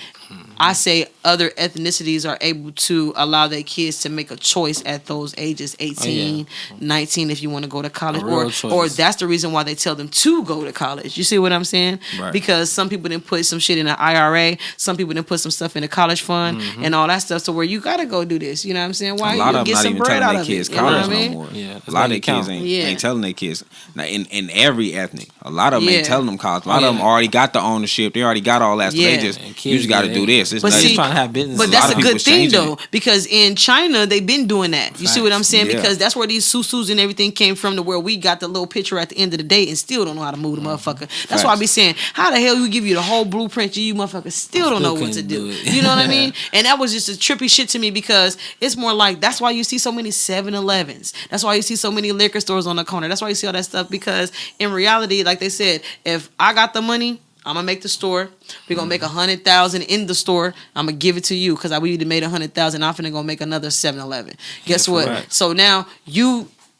I say other ethnicities are able to allow their kids to make a choice at those ages, 18, 19, if you want to go to college. Or that's the reason why they tell them to go to college. You see what I'm saying? Right. Because some people didn't put some shit in an IRA. Some people didn't put some stuff in a college fund and all that stuff. So where you got to go do this. You know what I'm saying? Why you get some bread out of it? College no more. Yeah, a lot of their kids ain't telling their kids. Now, in every ethnic, a lot of them ain't telling them college. A lot of them already got the ownership. They already got all that. So they just, you just got to do this. It's trying to have business. But that's a good thing though, because in China they've been doing that. You see what I'm saying? Because that's where these susus and everything came from, to where we got the little picture at the end of the day and still don't know how to move the motherfucker. That's why I be saying, how the hell you give you the whole blueprint, you motherfuckers still don't know what to do. You know what I mean? And that was just a trippy shit to me, because it's more like, that's why you see so many 7-Elevens. That's why you see so many liquor stores on the corner. That's why you see all that stuff, because in reality, like they said, if I got the money, I'm gonna make the store. We're gonna make 100,000 in the store. I'm gonna give it to you, because we already made 100,000. I'm finna go make another 7-Eleven. Guess what? Right. So now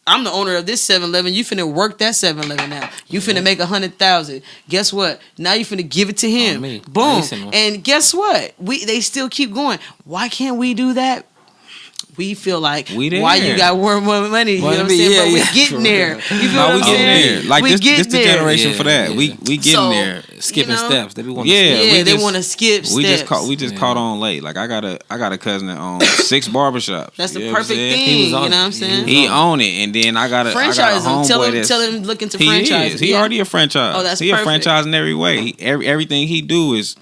I'm the owner of this 7-Eleven. You finna work that 7-Eleven now. You finna make 100,000. Guess what? Now you finna give it to him. Boom. And guess what? They still keep going. Why can't we do that? We feel like, why you got more money? You know what I'm saying? But we getting there. You feel what I'm saying? There. Like this the generation for that. We getting there. Skipping steps. They want they want to skip steps. We just caught on late. Like I got a cousin that owns 6 barbershops. That's the perfect thing. You know what I'm saying? He own it, and then I got a homeboy. Tell him look into franchise. He already a franchise. Oh, that's he perfect. a franchise in every way. Everything he do is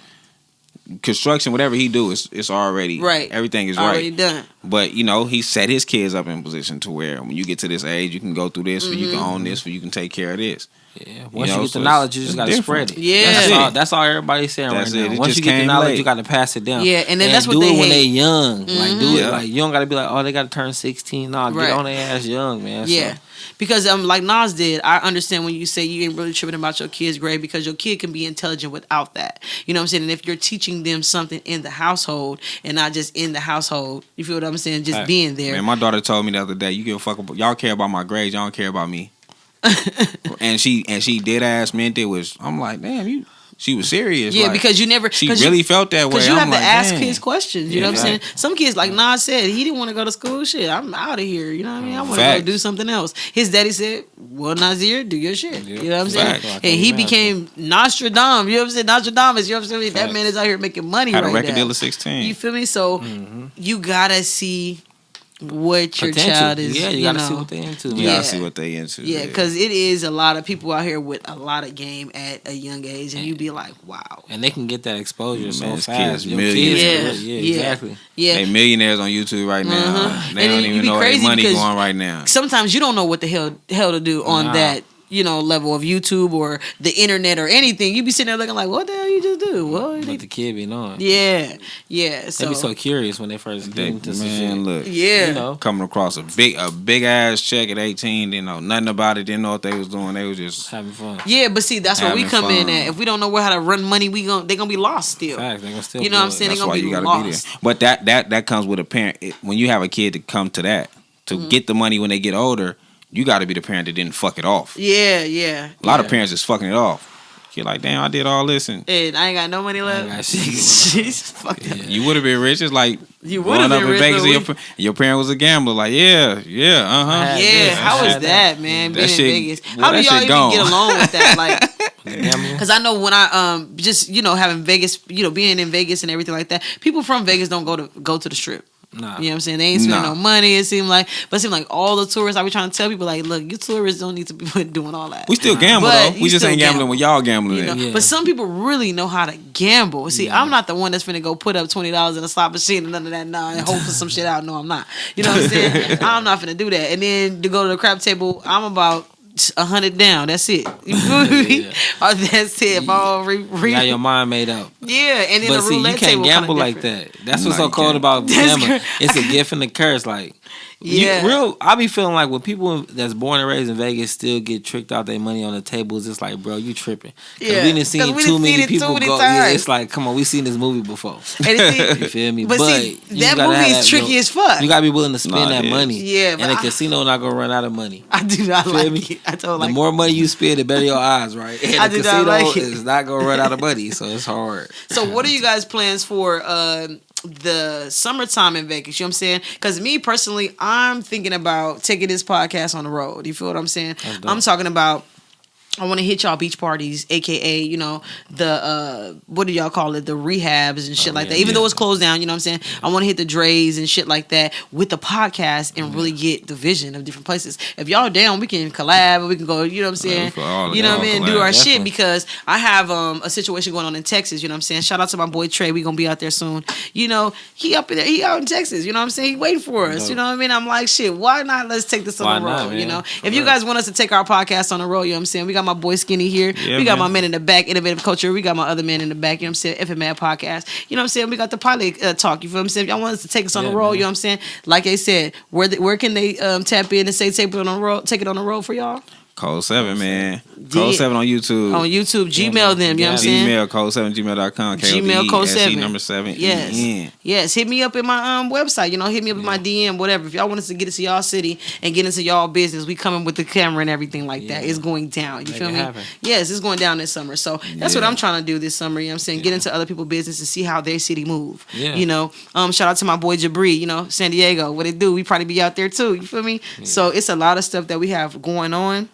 construction, whatever he do, it's already right. Everything is already right. done. But he set his kids up in a position to where when you get to this age, you can go through this, or you can own this, or you can take care of this. Yeah. Once you get the knowledge, you just gotta spread it. Yeah. That's all everybody's saying right now. Once you get the knowledge, you gotta pass it down. Yeah, and then that's what do they it when hate. they young. Like do it like you don't gotta be like, oh, they gotta turn 16. Nah, get on their ass young, man. Yeah. So. Because like Nas did, I understand when you say you ain't really tripping about your kid's grade because your kid can be intelligent without that. You know what I'm saying? And if you're teaching them something in the household and not just in the household, you feel what I'm saying? Just being there. Man, my daughter told me the other day, you give a fuck about, y'all care about my grades, y'all don't care about me. and she did ass meant it was. I'm like, damn, she was serious. Yeah, like, because you never. She really felt that way. Because you have to ask dang. kids questions. You know what I'm saying? Some kids, like Nas said, he didn't want to go to school. Shit, I'm out of here. You know what I mean? I want to go do something else. His daddy said, well, Nasir, do your shit. Yeah. You know what I'm saying? And he became Nostradamus. You know what I'm saying? Nostradamus. You know what I'm saying? That man is out here making money right now. Had a record deal at 16. You feel me? So you gotta see what your child is. Yeah, you gotta see what they into. You gotta see what they into. Yeah, because it is a lot of people out here with a lot of game at a young age, and you be like, wow. And they can get that exposure so Kids, fast. millionaires. Yeah, exactly. Yeah, they millionaires on YouTube right now. They don't even know where their money going right now. Sometimes you don't know what the hell to do on that. Level of YouTube or the internet or anything. You be sitting there looking like, what the hell you just do? Well, but the kid be knowing. Yeah. So, they be so curious when they first get into some shit. Look, yeah, coming across a big ass check at 18, didn't know nothing about it, didn't know what they was doing. They was just having fun. Yeah, but see, that's where we come in at. If we don't know how to run money, they gonna be lost still. Fact, they gonna still. You know what I'm saying? That's they gonna why be you gotta lost. be there. But that comes with a parent. When you have a kid to come to that to get the money when they get older. You got to be the parent that didn't fuck it off. Yeah. A lot of parents is fucking it off. You're like, damn, I did all this and I ain't got no money left. She's fucked up. You would have been rich. It's like you would have been rich. Vegas, your parent was a gambler. Like, yeah, Yeah, how is that, man? Being in Vegas. How do y'all even get along with that? Like, because I know when I just having Vegas, being in Vegas and everything like that. People from Vegas don't go to the strip. Nah. You know what I'm saying? They ain't spending no money, it seemed like. But it seemed like all the tourists, I be trying to tell people, like, look, you tourists don't need to be doing all that. We still gamble, though. We just ain't gambling when y'all gambling. You know? But some people really know how to gamble. See, I'm not the one that's finna go put up $20 in a slot machine and none of that, and hope for some shit out. No, I'm not. You know what I'm saying? I'm not finna do that. And then to go to the crap table, I'm about 100 down. That's it. You feel me? That's it. Got your mind made up. Yeah, and then but the see, roulette you can't table gamble like that. That's what's so cold about gambling. It's a gift and a curse. Like, I be feeling like when people that's born and raised in Vegas still get tricked out their money on the tables, it's like, bro, you tripping. Yeah, we didn't see too many people go. Yeah, it's like, come on, we seen this movie before. You feel me? But see, that movie is tricky as fuck. You gotta be willing to spend that money. Yeah, and the casino not gonna run out of money. I do not like it. I don't like it. The more money you spend, the better your odds, right? And I do not like it. It's not gonna run out of money, so it's hard. So, what are you guys' plans for the summertime in Vegas? You know what I'm saying? Because me personally, I'm thinking about taking this podcast on the road. You feel what I'm saying? I'm talking about, I want to hit y'all beach parties, aka, the what do y'all call it? The rehabs and shit like that. Even though it's closed down, you know what I'm saying? I want to hit the Dre's and shit like that with the podcast and really get the vision of different places. If y'all down, we can collab, we can go, you know what I'm saying? You know what I mean? Do our shit, because I have a situation going on in Texas, you know what I'm saying? Shout out to my boy Trey, we gonna be out there soon. He up in there, he out in Texas, you know what I'm saying? He waiting for us, you know what I mean? I'm like, shit, why not? Let's take this on the road, If you guys want us to take our podcast on the road, you know what I'm saying? We got my boy Skinny here. We got my man in the back, Innovative Culture. We got my other man in the back, you know what I'm saying? FMad Podcast. You know what I'm saying? We got the pilot talk, you feel what I'm saying? If y'all want us to take us on the road, you know what I'm saying? Like I said, where can they tap in and say take it on the road for y'all? Kode Se7en, man. Kode Se7en on YouTube. On YouTube. Gmail them, you know what I'm saying? Gmail, Kode7, Gmail, Kode7. number 7. Yes. Hit me up in my website. Hit me up in my DM, whatever. If y'all want us to get into y'all city and get into y'all business, we coming with the camera and everything like that. It's going down. You feel me? Yes, it's going down this summer. So that's what I'm trying to do this summer. You know what I'm saying? Get into other people's business and see how their city move. Yeah. Shout out to my boy Jabri, San Diego. What it do? We probably be out there too. You feel me? Yeah. So it's a lot of stuff that we have going on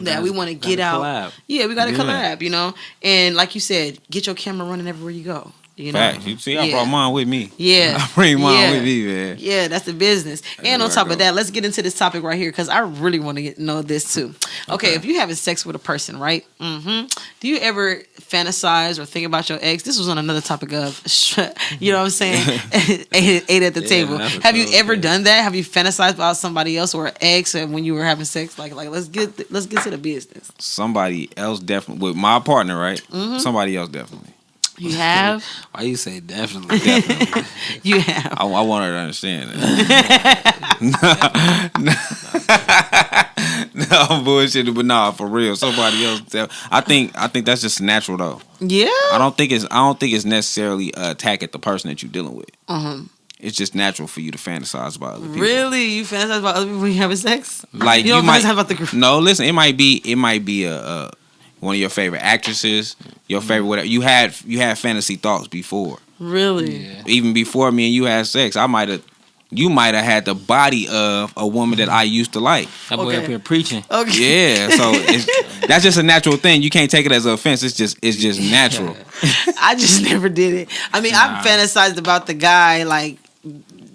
that we want to get out. Collab. Yeah, we got to collab, And like you said, get your camera running everywhere you go. You know? Facts. You see, I brought mine with me. Yeah. I bring mine with me, man. Yeah, that's the business. And on top of that, let's get into this topic right here because I really want to know this too. Okay, if you're having sex with a person, right? Do you ever fantasize or think about your ex? This was on another topic of, you know what I'm saying? Ate at the table. Have you ever done that? Have you fantasized about somebody else or an ex when you were having sex? Like let's get to the business. Somebody else definitely with my partner, right? Somebody else definitely. You have? Why you say definitely? Definitely. You have. I want her to understand that. No, I'm bullshitting, but nah, for real. Somebody else. I think that's just natural though. Yeah. I don't think it's necessarily an attack at the person that you're dealing with. It's just natural for you to fantasize about other people. Really? You fantasize about other people when you having sex? Like you don't fantasize about the group? No, listen. It might be a one of your favorite actresses, your favorite whatever. You had fantasy thoughts before. Really? Yeah. Even before me and you had sex, you might have had the body of a woman that I used to like. That boy up here preaching. Okay. Yeah, so that's just a natural thing. You can't take it as an offense. It's just natural. I just never did it. I mean, I fantasized about the guy, like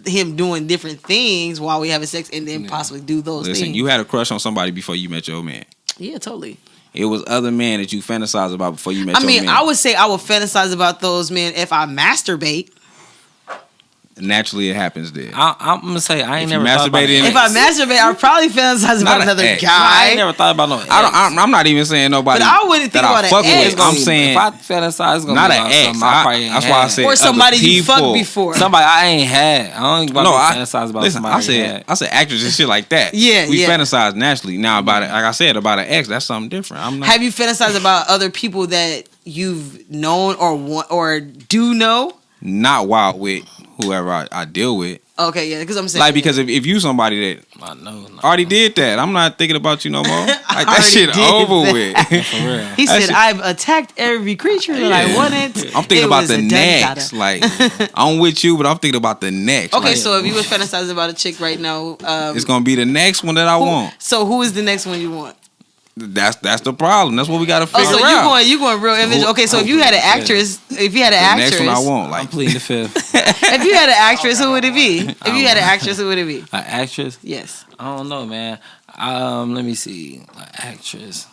him doing different things while we having sex, and then possibly do those things. Listen, you had a crush on somebody before you met your man. Yeah, totally. It was other men that you fantasized about before you met your man. I would say I would fantasize about those men if I masturbate. Naturally, it happens there. I'm gonna say I ain't never thought about it. If I masturbate, I'd probably fantasize about another guy. I ain't never thought about no ex. I'm not even saying nobody. But I wouldn't think about an ex. I'm saying if I fantasize, it's gonna not be an ex. That's why I said or somebody you fucked before. Somebody I ain't had. I don't even fantasize about somebody. I said actors and shit like that. Yeah, we fantasize naturally. Now about it, like I said about an ex, that's something different. I'm not. Have you fantasized about other people that you've known or do know? Not wild with whoever I deal with. Okay, yeah, because I'm saying like because if you somebody that I know already did that, I'm not thinking about you no more. Like that shit over with. For real. He said I've attacked every creature that I wanted. I'm thinking about the next. Like I'm with you, but I'm thinking about the next. Okay, like, so if you were fantasizing about a chick right now, it's gonna be the next one that I want. So who is the next one you want? That's the problem. That's what we gotta figure out. So you going real image? Okay, so if you had an actress, the next one I want, like I'm pleading the fifth. If you had an actress, who would it be? If you had an actress, who would it be? An actress? Yes. I don't know, man. Let me see. An actress.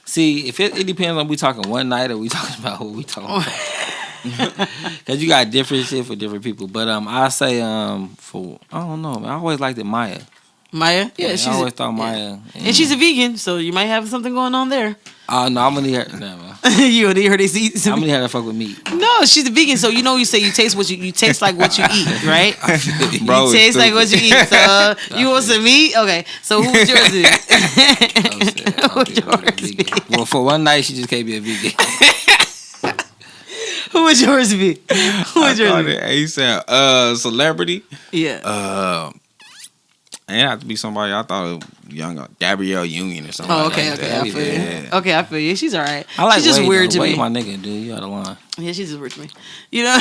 See, if it depends on we talking one night or we talking about what we talking about. Cause you got different shit for different people. But I say for I don't know, man. I always liked it Maya. Maya? Yeah, I always thought Maya. Yeah. And she's a vegan, so you might have something going on there. No, I'm gonna need her. No, man. You need her to eat some. I'm gonna need her to fuck with meat. No, she's a vegan, so you say you taste you taste like what you eat, right? Bro, you taste like what you eat. So you want some meat? Okay. So who would yours be? Well, for one night, she just can't be a vegan. Who would yours be? Who would yours be? ASAP. Celebrity. Yeah. It have to be somebody I thought of young Gabrielle Union or something. Oh, okay, like okay, that. I feel you. Okay, I feel you. She's all right. I like she's just Wade, weird though. to Wade, me. my nigga, dude, you out of line. Yeah, she's just weird to me. You know,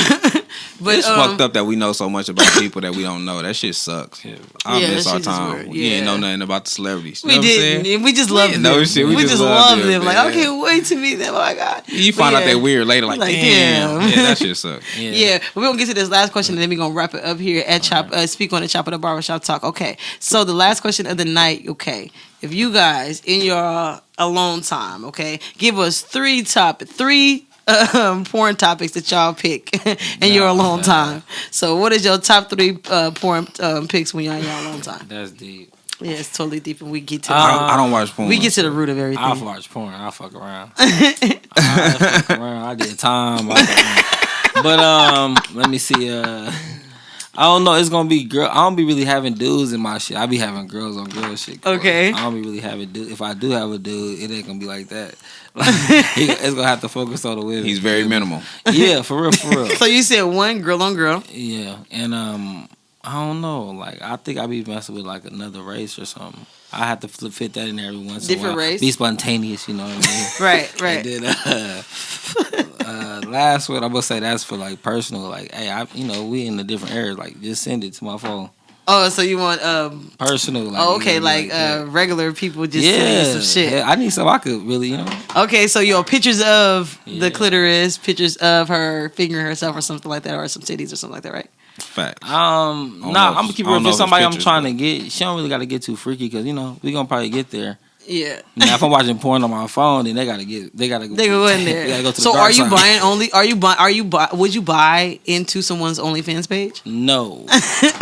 but it's fucked up that we know so much about people that we don't know. That shit sucks. I miss our time. We didn't know nothing about the celebrities. We didn't. We just loved them. No shit. We just loved them. Like, I can't wait to meet them. Oh my god. You find out they're weird later. Like damn. Yeah, that shit sucks. Yeah, but we're gonna get to this last question and then we're gonna wrap it up here at Speak on the Chop of the Barbershop Talk. Okay, so the last question of the night. Okay, if you guys in your alone time, okay, give us three porn topics that y'all pick in your alone time. So what is your top 3 porn picks when you're in your alone time? That's deep. Yeah, it's totally deep, and we get to. I don't watch porn. We get to the root of everything. I'll watch porn. I'll fuck around. I did time. But let me see. I don't know. It's gonna be girl. I don't be really having dudes in my shit. I be having girls on girl shit. Okay. I don't be really having dudes. If I do have a dude, it ain't gonna be like that. It's gonna have to focus on the women. He's very minimal. Yeah, for real, for real. So you said one girl on girl. Yeah, and I don't know. Like I think I be messing with like another race or something. I have to fit that in there every once in a while. Different race. Be spontaneous, you know what I mean? Right. And then last one, I'm gonna say that's for like personal. Like, hey, we in a different area. Like, just send it to my phone. Oh, so you want personal? Like, okay, like regular people just sending you some shit. Yeah, I need something I could really, Okay, so pictures of the clitoris, pictures of her fingering herself or something like that, or some titties or something like that, right? Facts. I'm gonna keep it real. If it's somebody I'm trying to get, she don't really got to get too freaky because we gonna probably get there. Yeah. Now, if I'm watching porn on my phone, then they gotta go in there. They gotta go to the dark side. Buying only? Would you buy into someone's OnlyFans page? No.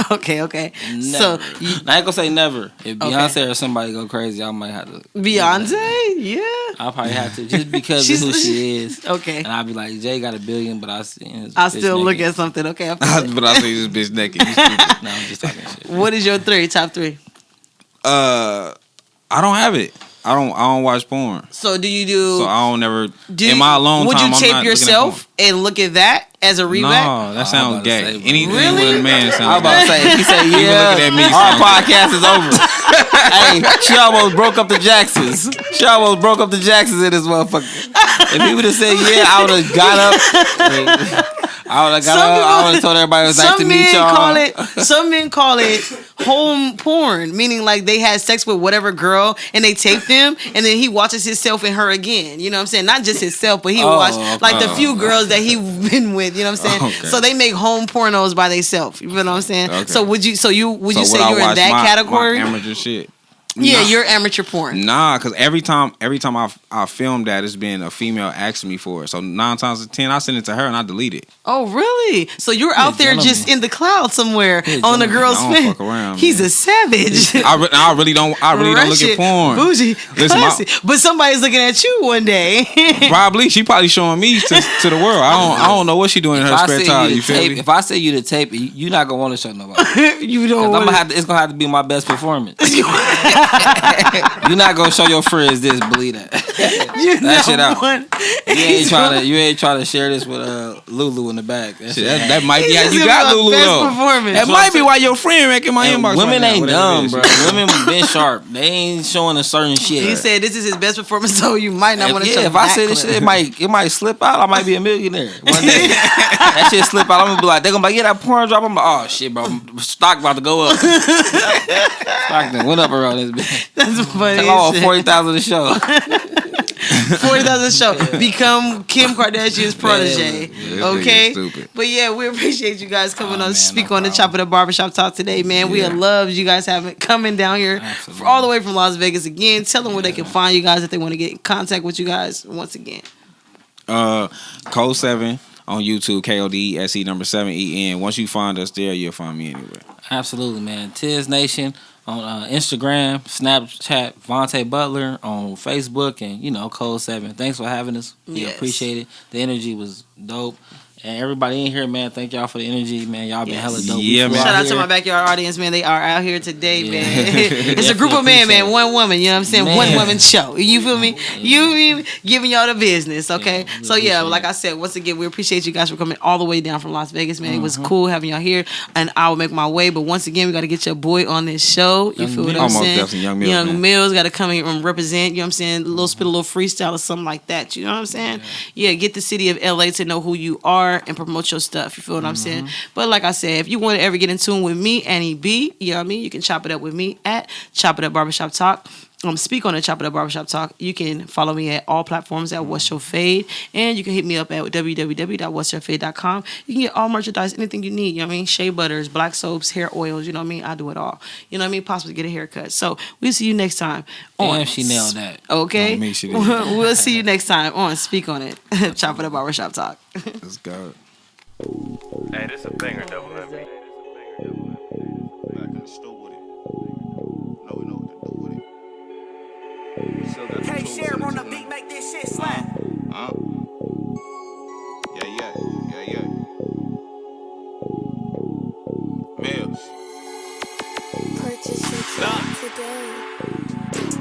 Okay. Never. So I ain't gonna say never. If Beyonce or somebody go crazy, I might have to. Beyonce, yeah. I'll probably have to just because of who she is. Okay. And I'll be like, Jay got $1 billion, but I still look at something. Okay. But I see this bitch naked. You stupid. No, I'm just talking shit. What is your top 3? I don't have it. I don't watch porn. So do you do? So I don't never. In my alone would time, you tape yourself and look at that as a readback? No, that sounds gay. Anything really? with a man sounds. I was about to say, if he said yeah, at me, our podcast is over. Hey, she almost broke up the Jacksons. In this motherfucker. If he would have said yeah, I would have got up. I would have told everybody it was nice to meet y'all. Some men call it home porn, meaning like they had sex with whatever girl and they tape them, and then he watches himself and her again. You know what I'm saying? Not just himself, but he watch like the few girls that he been with. You know what I'm saying? Okay. So they make home pornos by themselves. You know what I'm saying? Okay. So would you say you're in that category? My amateur shit. Yeah, you're amateur porn. Nah, because every time I film that, it's been a female asking me for it. So 9 times out of 10, I send it to her and I delete it. Oh, really? So you're out there just in the cloud somewhere on the girl's face. Fuck around, He's a savage. I really don't look at porn. Bougie. Listen, but somebody's looking at you one day. She probably showing me to the world. I don't know what she doing in her spare time. You feel me? If I say you to tape it, you're not gonna want to show nobody. You don't. It's gonna have to be my best performance. You're not gonna show your friends this, believe that. That shit out. You ain't trying to share this with Lulu in the back. That might be how you got Lulu though. That might be why your friend making my inbox. Women ain't dumb, bro. Women been sharp. They ain't showing a certain shit. He said this is his best performance, so you might not want to show. If I say this shit, it might slip out. I might be a millionaire one day. That shit slip out. I'm gonna be like, they're gonna be like, yeah, that porn drop. I'm like, oh shit, bro, stock about to go up. Stock then went up around this bitch. That's funny. Tell 40,000 a show. 40,000 a show. Become Kim Kardashian's protege. Okay? But yeah, we appreciate you guys coming on to speak on the Chop It Up Barbershop Talk today, man. Yeah. We have loved you guys coming down here all the way from Las Vegas again. Tell them where they can find you guys if they want to get in contact with you guys once again. Kode Se7en on YouTube, KODE number 7EN. Once you find us there, you'll find me anywhere. Absolutely, man. Tiz Nation on Instagram, Snapchat, Vontae Butler on Facebook, and Kode Se7en. Thanks for having us. We appreciate it. The energy was dope. And everybody in here, man, thank y'all for the energy, man. Y'all been hella dope. Yeah, man. Shout out to my backyard audience, man. They are out here today, man. It's a group of men, man. One woman, you know what I'm saying? Man. One woman show. You feel me? You giving y'all the business, okay? So, like I said, once again, we appreciate you guys for coming all the way down from Las Vegas, man. It was cool having y'all here, and I will make my way. But once again, we got to get your boy on this show. You feel what I'm saying? Definitely Young Mills got to come here and represent, you know what I'm saying? Spit a little freestyle or something like that. You know what I'm saying? Yeah, get the city of LA to know who you are and promote your stuff. You feel what I'm saying? But like I said, if you want to ever get in tune with me, Annie B, you know what I mean? You can chop it up with me at Chop It Up Barbershop Talk. Speak on the Chop It Up Barbershop Talk. You can follow me at all platforms at What's Your Fade, and you can hit me up at www.whatsyourfade.com. You can get all merchandise, anything you need. You know what I mean? Shea butters, black soaps, hair oils. You know what I mean? I do it all. You know what I mean? Possibly get a haircut. So we'll see you next time. Damn, she nailed that. Okay. We'll see you next time on Speak on It. Chop It Up Barbershop Talk. Let's go. Hey, this a banger double M. Back in the store with it. No, we know what to do with it. Kode Se7en on the beat, make this shit slap. Yeah. Mills. Purchase your track today.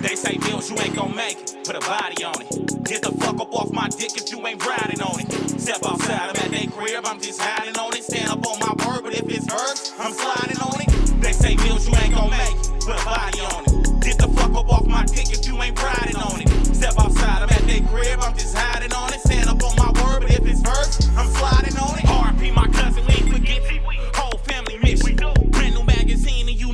They say, Mills, you ain't gon' make it. Put a body on it. Get the fuck up off my dick if you ain't riding on it. Step outside, I'm at they crib, I'm just hiding on it. Stand up on my word, but if it's verse, I'm sliding on it. They say, Mills, you ain't gon' make it. Put a body on it. Get the fuck up off my dick if you ain't riding on it. Step outside, I'm at they crib, I'm just hiding on it. Stand up on my word, but if it's verse, I'm sliding on it. RP, my cousin, we ain't forget you. Whole family miss you. Brand new magazine and you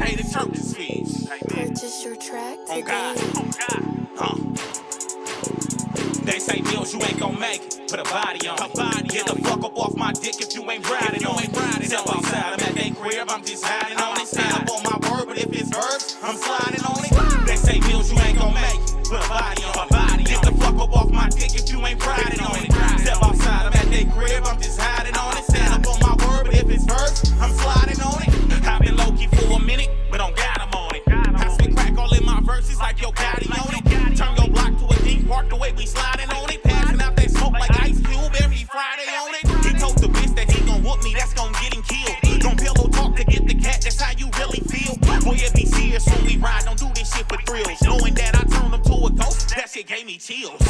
pay the church's fees. Purchase your track On God, today. on God. They say Mills, you ain't gon' make it. Put a body on it. Get the fuck up off my dick if you ain't riding on it. Step outside, I'm at they crib, I'm just hiding on it. Stand up on my word, but if it's verbs, I'm sliding on it. They say Mills, you ain't gon' make it. Put a body on it. Get the fuck up off my dick if you ain't riding on it. Step outside, I'm at they crib, I'm just hiding on it. Stand up on my word, but if it's verbs, I'm sliding on it. I've been low key for a minute, but don't got him on it. I spit crack all in my verses like yo Gotti on it. Turn your block to a theme park the way we sliding on it. Passing out that smoke like Ice Cube every Friday on it. He told the bitch that he gon' whoop me, that's gon' get him killed. Don't pillow talk to get the cat, that's how you really feel. Boy, it be serious when we ride, don't do this shit for thrills. Knowing that I turned him to a ghost, that shit gave me chills.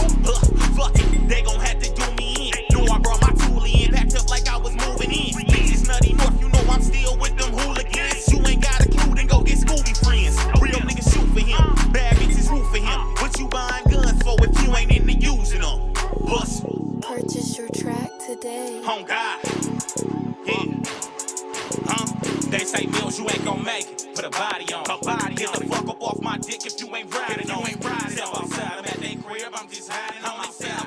Fuck it, they gon' have to do me in. Know I brought my toolie in, packed up like I was moving in. Bitches nutty north, you know I'm still with them hooligans. You ain't got a clue, then go get Scooby friends. Real niggas shoot for him, bad bitches root for him. What you buying guns for if you ain't into using them? Puss. Purchase your track today. On God. Yeah. They say Mills, you ain't gon' make it. Put a body on it. Get the fuck up off my dick if you ain't riding on it. Step outside, I'm at they crib, I'm just hiding on it.